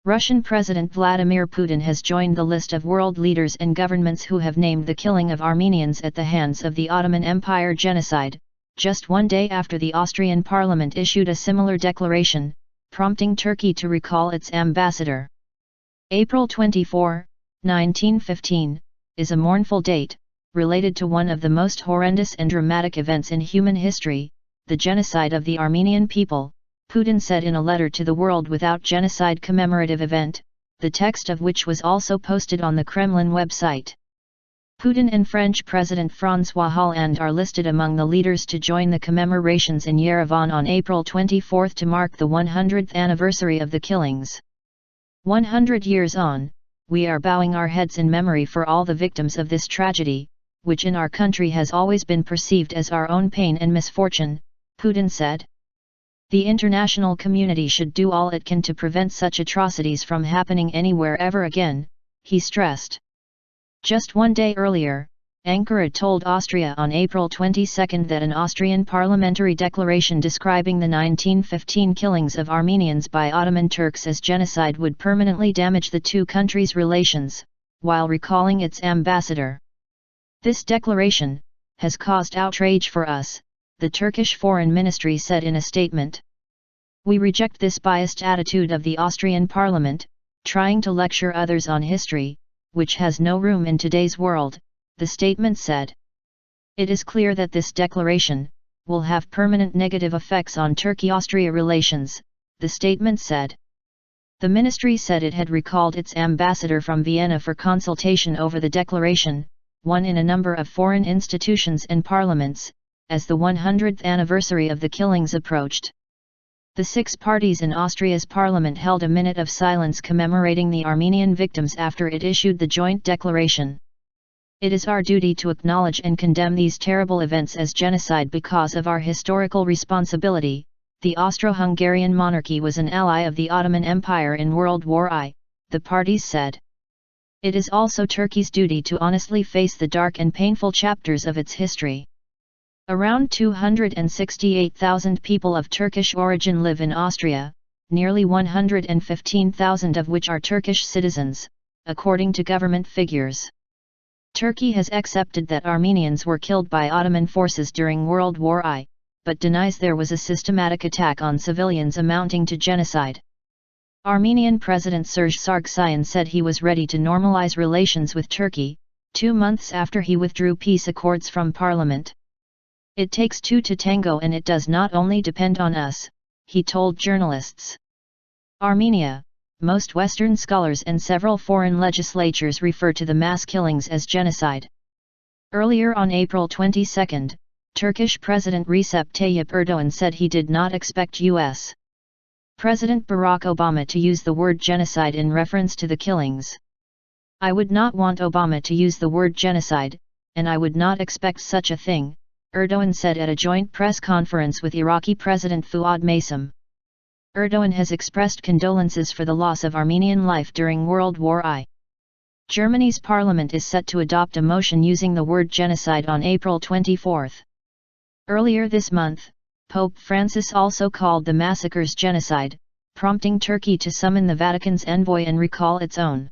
Russian President Vladimir Putin has joined the list of world leaders and governments who have named the killing of Armenians at the hands of the Ottoman Empire genocide, just one day after the Austrian parliament issued a similar declaration, prompting Turkey to recall its ambassador. April 24, 1915, is a mournful date, related to one of the most horrendous and dramatic events in human history, the genocide of the Armenian people, Putin said in a letter to the World Without Genocide commemorative event, the text of which was also posted on the Kremlin website. Putin and French President François Hollande are listed among the leaders to join the commemorations in Yerevan on April 24 to mark the 100th anniversary of the killings. 100 years on, we are bowing our heads in memory for all the victims of this tragedy, which in our country has always been perceived as our own pain and misfortune, Putin said. The international community should do all it can to prevent such atrocities from happening anywhere ever again, he stressed. Just one day earlier, Ankara told Austria on April 22 that an Austrian parliamentary declaration describing the 1915 killings of Armenians by Ottoman Turks as genocide would permanently damage the two countries' relations, while recalling its ambassador. This declaration has caused outrage for us, the Turkish Foreign Ministry said in a statement. We reject this biased attitude of the Austrian parliament, trying to lecture others on history, which has no room in today's world, the statement said. It is clear that this declaration will have permanent negative effects on Turkey-Austria relations, the statement said. The ministry said it had recalled its ambassador from Vienna for consultation over the declaration, one in a number of foreign institutions and parliaments, as the 100th anniversary of the killings approached. The 6 parties in Austria's parliament held a minute of silence commemorating the Armenian victims after it issued the joint declaration. It is our duty to acknowledge and condemn these terrible events as genocide because of our historical responsibility. The Austro-Hungarian monarchy was an ally of the Ottoman Empire in World War I, the parties said. It is also Turkey's duty to honestly face the dark and painful chapters of its history. Around 268,000 people of Turkish origin live in Austria, nearly 115,000 of which are Turkish citizens, according to government figures. Turkey has accepted that Armenians were killed by Ottoman forces during World War I, but denies there was a systematic attack on civilians amounting to genocide. Armenian President Serge Sargsyan said he was ready to normalize relations with Turkey, 2 months after he withdrew peace accords from parliament. It takes two to tango and it does not only depend on us, he told journalists. Armenia, most Western scholars and several foreign legislatures refer to the mass killings as genocide. Earlier on April 22, Turkish President Recep Tayyip Erdogan said he did not expect U.S. President Barack Obama to use the word genocide in reference to the killings. I would not want Obama to use the word genocide, and I would not expect such a thing, Erdogan said at a joint press conference with Iraqi President Fuad Maysam. Erdogan has expressed condolences for the loss of Armenian life during World War I. Germany's parliament is set to adopt a motion using the word genocide on April 24. Earlier this month, Pope Francis also called the massacres genocide, prompting Turkey to summon the Vatican's envoy and recall its own.